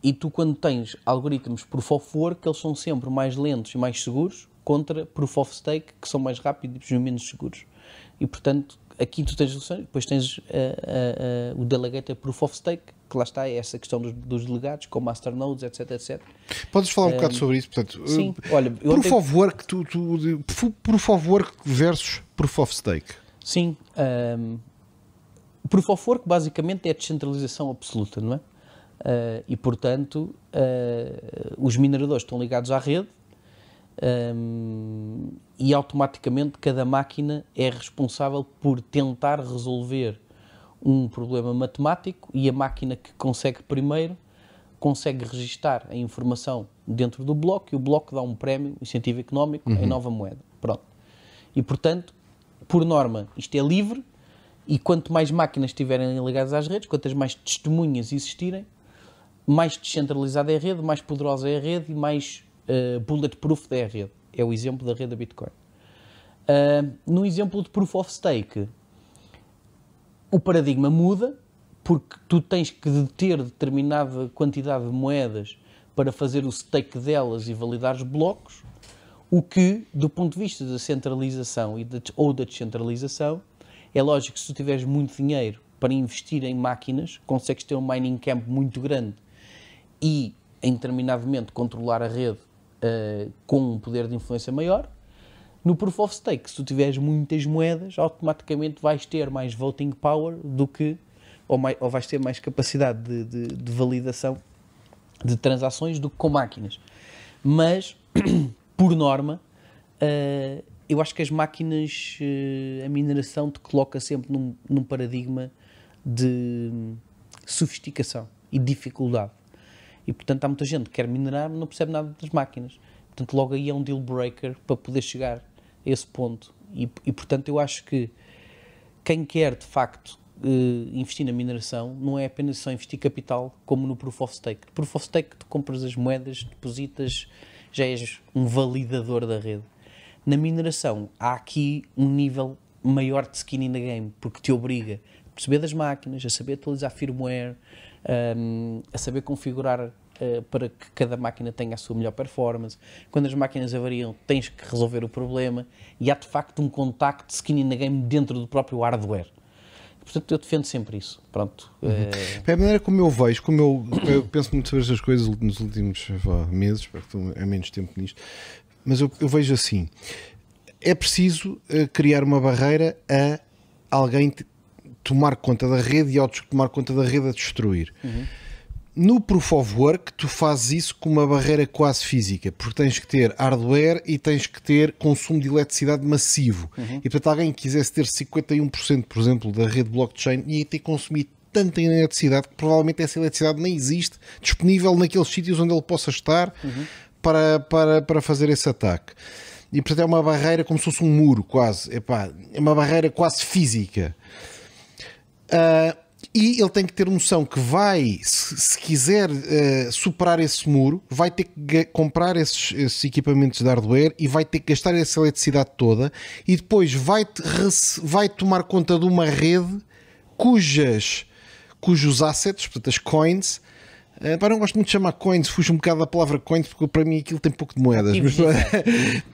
E tu, quando tens algoritmos Proof of Work, eles são sempre mais lentos e mais seguros contra Proof of Stake, que são mais rápidos e menos seguros. E, portanto, aqui tu tens soluções, depois tens o Delegated Proof of Stake, que lá está, é essa questão dos delegados, com masternodes, etc, etc. Podes falar um bocado sobre isso? Portanto, sim, olha... Proof of Work, Proof of Work versus Proof of Stake. Sim. Proof of Work, basicamente, é a descentralização absoluta, não é? E, portanto, os mineradores estão ligados à rede, e automaticamente cada máquina é responsável por tentar resolver um problema matemático, e a máquina que consegue primeiro consegue registar a informação dentro do bloco, e o bloco dá um prémio, incentivo económico, em nova moeda. Pronto. E, portanto, por norma, isto é livre, e quanto mais máquinas estiverem ligadas às redes, quantas mais testemunhas existirem, mais descentralizada é a rede, mais poderosa é a rede e mais bulletproof é a rede. É o exemplo da rede da Bitcoin. No exemplo de Proof of Stake, o paradigma muda, porque tu tens que deter determinada quantidade de moedas para fazer o stake delas e validar os blocos, o que, do ponto de vista da centralização ou da descentralização, é lógico que se tu tiveres muito dinheiro para investir em máquinas, consegues ter um mining camp muito grande e, em determinado momento, controlar a rede com um poder de influência maior. No Proof of Stake, se tu tiveres muitas moedas, automaticamente vais ter mais voting power do que, ou vais ter mais capacidade de validação de transações do que com máquinas. Mas, por norma, eu acho que as máquinas, a mineração te coloca sempre num paradigma de sofisticação e dificuldade. E, portanto, há muita gente que quer minerar, mas não percebe nada das máquinas. Portanto, logo aí é um deal breaker para poder chegar a esse ponto. E portanto, eu acho que quem quer, de facto, investir na mineração, não é apenas só investir capital, como no Proof of Stake. No Proof of Stake, tu compras as moedas, depositas, já és um validador da rede. Na mineração, há aqui um nível maior de skin in the game, porque te obriga a perceber das máquinas, a saber atualizar firmware, a saber configurar para que cada máquina tenha a sua melhor performance. Quando as máquinas avariam, tens que resolver o problema, e há de facto um contacto de skin in the game dentro do próprio hardware. Portanto, eu defendo sempre isso. Pronto. É a maneira como eu vejo, eu penso muito sobre estas coisas nos últimos meses, porque estou há menos tempo nisto, mas eu vejo assim: é preciso criar uma barreira a alguém tomar conta da rede, e ao tomar conta da rede a destruir. No Proof of Work, tu fazes isso com uma barreira quase física, porque tens que ter hardware e tens que ter consumo de eletricidade massivo. E, portanto, alguém que quisesse ter 51%, por exemplo, da rede blockchain, ia ter que consumir tanta eletricidade que provavelmente essa eletricidade nem existe disponível naqueles sítios onde ele possa estar para fazer esse ataque. E, portanto, é uma barreira como se fosse um muro, quase. É uma barreira quase física. E ele tem que ter noção que vai, se quiser superar esse muro, vai ter que comprar esses equipamentos de hardware e vai ter que gastar essa eletricidade toda, e depois vai tomar conta de uma rede cujos assets, portanto as coins, não gosto muito de chamar coins, fujo um bocado da palavra coins, porque para mim aquilo tem pouco de moedas,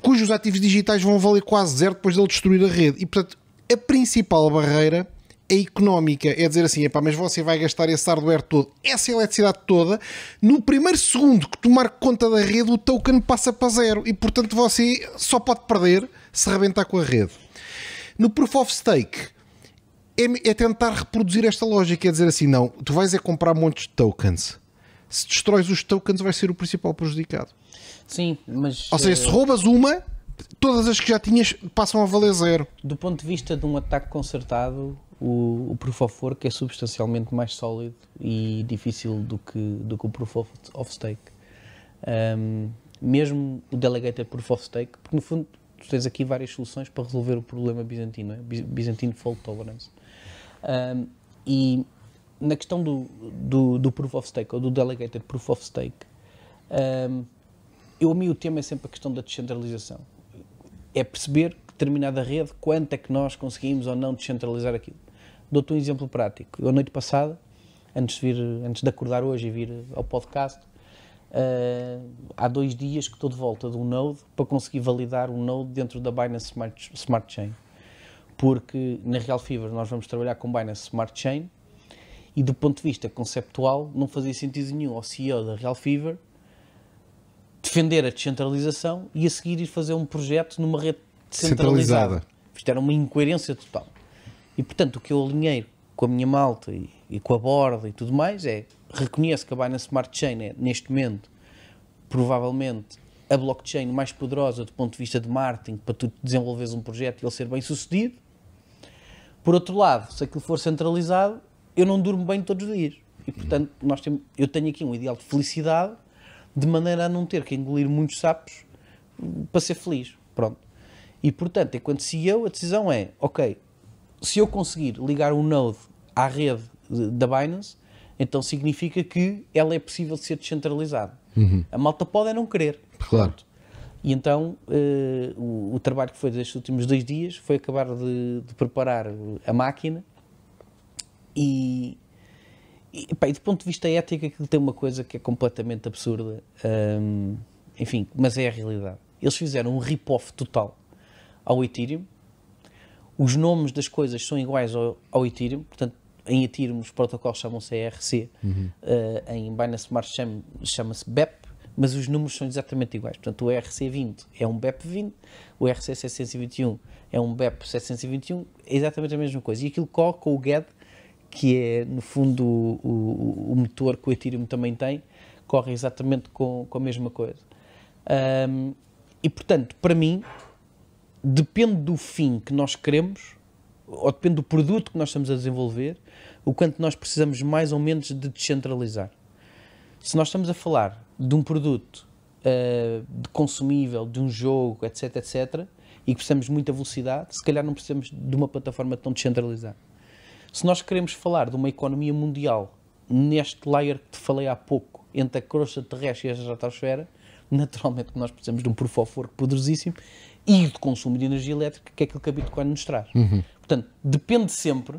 cujos ativos digitais vão valer quase zero depois dele destruir a rede. E, portanto, a principal barreira é económica, é dizer assim, mas você vai gastar esse hardware todo, essa eletricidade toda, no primeiro segundo que tomar conta da rede, o token passa para zero, e portanto você só pode perder se rebentar com a rede. No Proof of Stake é tentar reproduzir esta lógica, é dizer assim, não, tu vais comprar montes de tokens, se destróis os tokens vai ser o principal prejudicado. Sim, mas... Ou seja, se roubas uma, todas as que já tinhas passam a valer zero. Do ponto de vista de um ataque concertado, o Proof of Work é substancialmente mais sólido e difícil do que o Proof of Stake. Mesmo o Delegated Proof of Stake, porque no fundo tu tens aqui várias soluções para resolver o problema bizantino, Byzantine Fault Tolerance. E na questão do Proof of Stake ou do Delegated Proof of Stake, a mim o tema é sempre a questão da descentralização. É perceber que determinada rede, quanto é que nós conseguimos ou não descentralizar aquilo. Dou-te um exemplo prático. Eu, a noite passada, antes de acordar hoje e vir ao podcast, há 2 dias que estou de volta de um Node para conseguir validar um Node dentro da Binance Smart Chain. Porque na Real Fever nós vamos trabalhar com Binance Smart Chain e do ponto de vista conceptual não fazia sentido nenhum ao CEO da Real Fever defender a descentralização e a seguir ir fazer um projeto numa rede descentralizada. Isto era uma incoerência total. E portanto o que eu alinhei com a minha malta e com a borda e tudo mais reconheço que a Binance Smart Chain é neste momento provavelmente a blockchain mais poderosa do ponto de vista de marketing para tu desenvolveres um projeto e ele ser bem sucedido. Por outro lado, se aquilo for centralizado, eu não durmo bem todos os dias. E, portanto, eu tenho aqui um ideal de felicidade, de maneira a não ter que engolir muitos sapos para ser feliz. Pronto. E, portanto, enquanto CEO, a decisão é, ok, se eu conseguir ligar um Node à rede da Binance, então significa que ela é possível de ser descentralizada. A malta pode não querer. Claro. Pronto. E então o trabalho que foi destes últimos 2 dias foi acabar de preparar a máquina e do ponto de vista ético aquilo tem uma coisa que é completamente absurda, enfim, mas é a realidade. Eles fizeram um rip-off total ao Ethereum, os nomes das coisas são iguais ao Ethereum, portanto em Ethereum os protocolos chamam-se ERC, em Binance Smart Chain chama-se BEP, mas os números são exatamente iguais. Portanto, o ERC20 é um BEP20, o ERC721 é um BEP721, é exatamente a mesma coisa. E aquilo corre com o GED, que é, no fundo, o motor que o Ethereum também tem, corre exatamente com a mesma coisa. E, portanto, para mim, depende do fim que nós queremos, ou depende do produto que nós estamos a desenvolver, o quanto nós precisamos mais ou menos de descentralizar. Se nós estamos a falar de um produto de consumível, de um jogo, etc, etc, e que precisamos de muita velocidade, se calhar não precisamos de uma plataforma tão descentralizada. Se nós queremos falar de uma economia mundial neste layer que te falei há pouco, entre a crosta terrestre e a estratosfera, naturalmente que nós precisamos de um proof of work poderosíssimo e de consumo de energia elétrica, que é aquilo que a Bitcoin nos traz. Portanto, depende sempre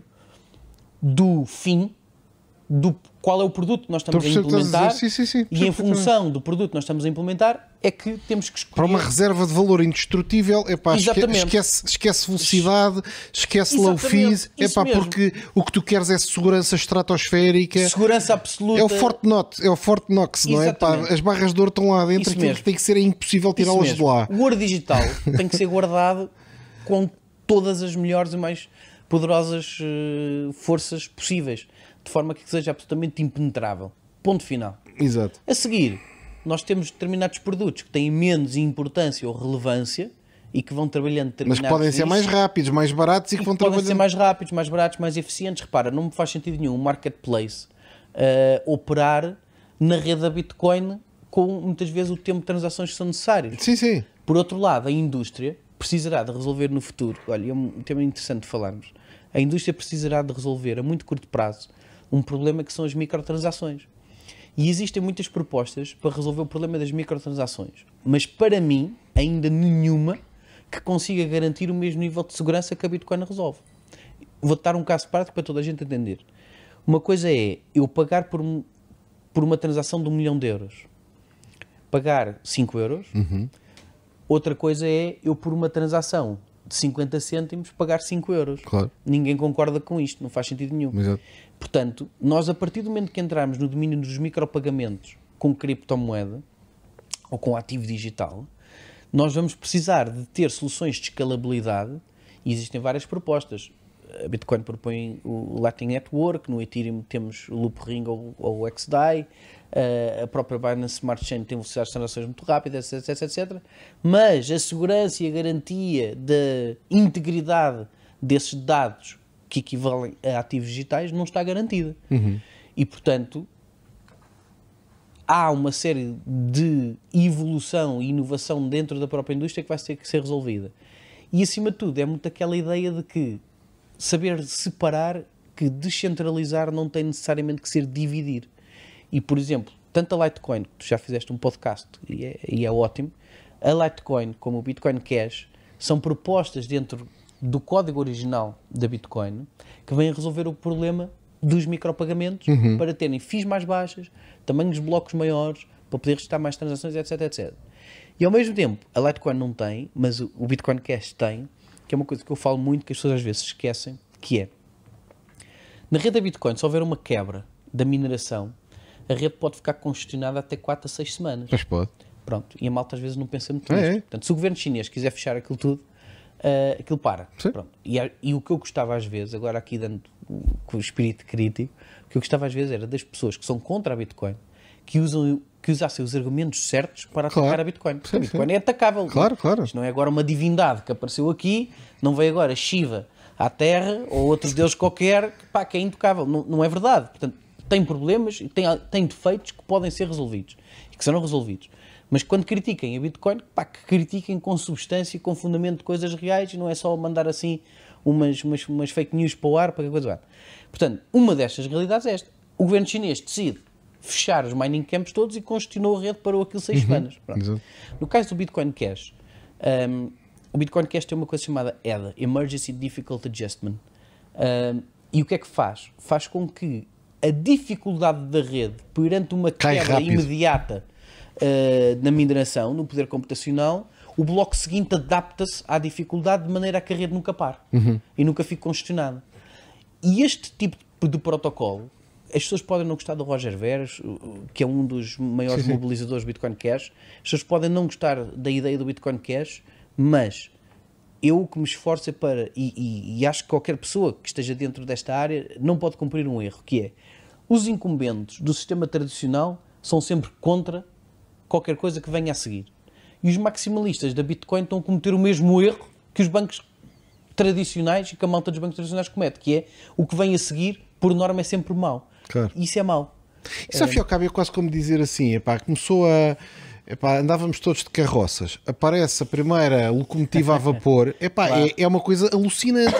do fim, do qual é o produto que nós estamos a implementar, sim, e em função do produto que nós estamos a implementar é que temos que escolher. Para uma reserva de valor indestrutível, esquece velocidade, esquece low fees, porque o que tu queres é segurança estratosférica, segurança absoluta. É o Fort Knox, não é? Pá, as barras de ouro estão lá dentro, aquilo que tem que ser impossível tirá-las de lá. O ouro digital tem que ser guardado com todas as melhores e mais poderosas forças possíveis, de forma que seja absolutamente impenetrável. Ponto final. Exato. A seguir, nós temos determinados produtos que têm menos importância ou relevância e que vão trabalhando determinados mas que podem ser mais rápidos, mais baratos e que vão trabalhando... podem ser mais rápidos, mais baratos, mais eficientes. Repara, não me faz sentido nenhum um marketplace operar na rede da Bitcoin com muitas vezes o tempo de transações que são necessários. Sim. Por outro lado, a indústria precisará de resolver no futuro, olha, é um tema interessante de falarmos, a indústria precisará de resolver a muito curto prazo um problema que são as microtransações. E existem muitas propostas para resolver o problema das microtransações. Mas para mim, ainda nenhuma que consiga garantir o mesmo nível de segurança que a Bitcoin resolve. Vou-te dar um caso prático para toda a gente entender. Uma coisa é eu pagar por uma transação de 1 milhão de euros. Pagar 5 euros. Outra coisa é eu por uma transação de 50 cêntimos pagar 5 euros. Claro. Ninguém concorda com isto, não faz sentido nenhum. Exato. Portanto, nós a partir do momento que entrarmos no domínio dos micropagamentos com criptomoeda ou com ativo digital, nós vamos precisar de ter soluções de escalabilidade e existem várias propostas. A Bitcoin propõe o Lightning Network, no Ethereum temos o Loopring ou o XDAI, a própria Binance Smart Chain tem velocidades de transações muito rápidas, etc. Mas a segurança e a garantia da integridade desses dados que equivalem a ativos digitais não está garantida. E, portanto, há uma série de evolução e inovação dentro da própria indústria que vai ter que ser resolvida. E, acima de tudo, é muito aquela ideia de que saber separar, que descentralizar não tem necessariamente que ser dividir. E, por exemplo, tanto a Litecoin, que tu já fizeste um podcast e é ótimo, a Litecoin como o Bitcoin Cash são propostas dentro do código original da Bitcoin que vêm resolver o problema dos micropagamentos para terem FIIs mais baixas, tamanhos de blocos maiores, para poder registrar mais transações, etc, etc. E ao mesmo tempo, a Litecoin não tem, mas o Bitcoin Cash tem, que é uma coisa que eu falo muito, que as pessoas às vezes esquecem, que é, na rede da Bitcoin, se houver uma quebra da mineração, a rede pode ficar congestionada até 4 a 6 semanas. Mas pode. Pronto, e a malta às vezes não pensa muito nisto. Portanto, se o governo chinês quiser fechar aquilo tudo, aquilo para. Pronto. E o que eu gostava às vezes, agora aqui dando com o espírito crítico, o que eu gostava às vezes era das pessoas que são contra a Bitcoin, que usassem os argumentos certos para atacar a Bitcoin. Porque a Bitcoin é atacável. Claro, claro. Isto não é agora uma divindade que apareceu aqui, não veio agora Shiva à Terra ou outro deus qualquer que é intocável. Não, não é verdade. Portanto, tem problemas e tem defeitos que podem ser resolvidos e que serão resolvidos. Mas quando critiquem a Bitcoin, que critiquem com substância e com fundamento de coisas reais e não é só mandar assim umas fake news para o ar para que a coisa vá. Portanto, uma destas realidades é esta. O governo chinês decide fechar os mining camps todos e congestionou a rede para aquilo 6 semanas. No caso do Bitcoin Cash, o Bitcoin Cash tem uma coisa chamada EDA, Emergency Difficult Adjustment. E o que é que faz? Faz com que a dificuldade da rede perante uma quebra imediata na mineração, no poder computacional, o bloco seguinte adapta-se à dificuldade de maneira a que a rede nunca pare e nunca fique congestionada. E este tipo de protocolo, as pessoas podem não gostar do Roger Ver, que é um dos maiores mobilizadores do Bitcoin Cash, as pessoas podem não gostar da ideia do Bitcoin Cash, mas eu o que me esforço é para, e acho que qualquer pessoa que esteja dentro desta área não pode cumprir um erro, que é, os incumbentes do sistema tradicional são sempre contra qualquer coisa que venha a seguir. E os maximalistas da Bitcoin estão a cometer o mesmo erro que os bancos tradicionais e que a malta dos bancos tradicionais comete, que é, o que vem a seguir, por norma, é sempre mau. Claro. Isso é mau. Isso, ao fim e ao cabo, é quase como dizer assim, começou a... andávamos todos de carroças, aparece a primeira locomotiva a vapor, claro. é uma coisa alucinante,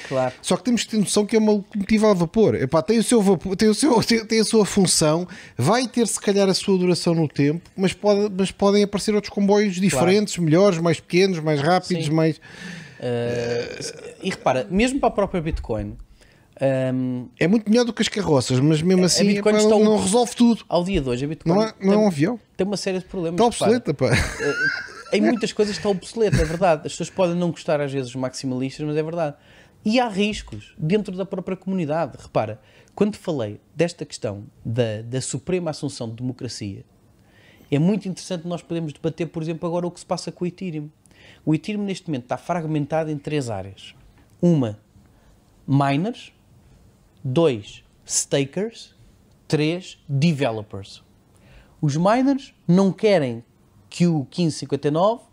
claro. Só que temos que ter noção que é uma locomotiva a vapor, tem o seu vapor, tem a sua função, vai ter se calhar a sua duração no tempo, mas podem aparecer outros comboios diferentes, claro. Melhores, mais pequenos, mais rápidos, sim. Mais... E repara, mesmo para a própria Bitcoin, é muito melhor do que as carroças, mas mesmo assim não resolve tudo. Ao dia de hoje a Bitcoin não é um avião. Tem uma série de problemas. Está obsoleta, em muitas coisas está obsoleta, é verdade. As pessoas podem não gostar às vezes dos maximalistas, mas é verdade. E há riscos dentro da própria comunidade. Repara, quando falei desta questão da suprema assunção de democracia, é muito interessante nós podermos debater, por exemplo, agora o que se passa com o Ethereum. O Ethereum neste momento está fragmentado em 3 áreas. Uma, miners. 2, stakers. 3, developers. Os miners não querem que o 1559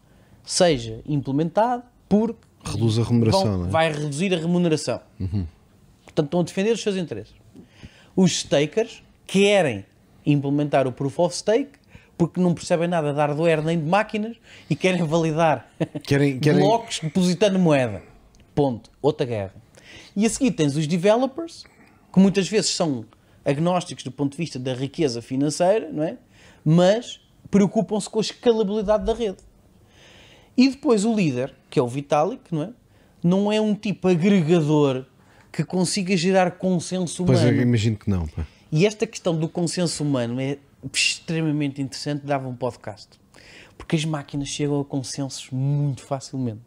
seja implementado porque reduz a remuneração, não é? Vai reduzir a remuneração. Portanto, estão a defender os seus interesses. Os stakers querem implementar o Proof of Stake porque não percebem nada de hardware nem de máquinas e querem validar blocos depositando moeda. Ponto. Outra guerra. E a seguir tens os developers, que muitas vezes são agnósticos do ponto de vista da riqueza financeira, não é? Mas preocupam-se com a escalabilidade da rede. E depois o líder, que é o Vitalik, não é um tipo agregador que consiga gerar consenso humano. Pois eu imagino que não. Pá. E esta questão do consenso humano é extremamente interessante, dava um podcast. Porque as máquinas chegam a consensos muito facilmente.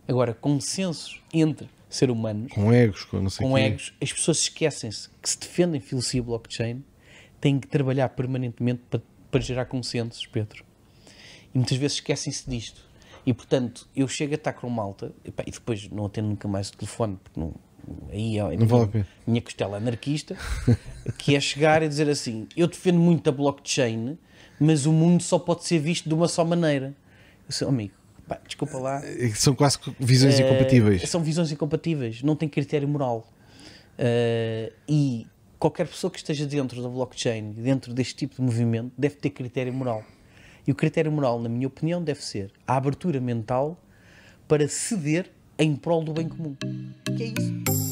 Agora, consensos entre ser humanos, com egos, as pessoas esquecem-se que se defendem filosofia blockchain, têm que trabalhar permanentemente para gerar consensos, Pedro. E muitas vezes esquecem-se disto. E, portanto, eu chego a estar com malta e depois não atendo nunca mais o telefone, porque aí não vale a pena. Minha costela anarquista, que é chegar e dizer assim, eu defendo muito a blockchain, mas o mundo só pode ser visto de uma só maneira. Eu sou amigo. Desculpa lá. São quase visões incompatíveis. São visões incompatíveis, não tem critério moral. E qualquer pessoa que esteja dentro da blockchain, dentro deste tipo de movimento, deve ter critério moral. E o critério moral, na minha opinião, deve ser a abertura mental para ceder em prol do bem comum. Que é isso?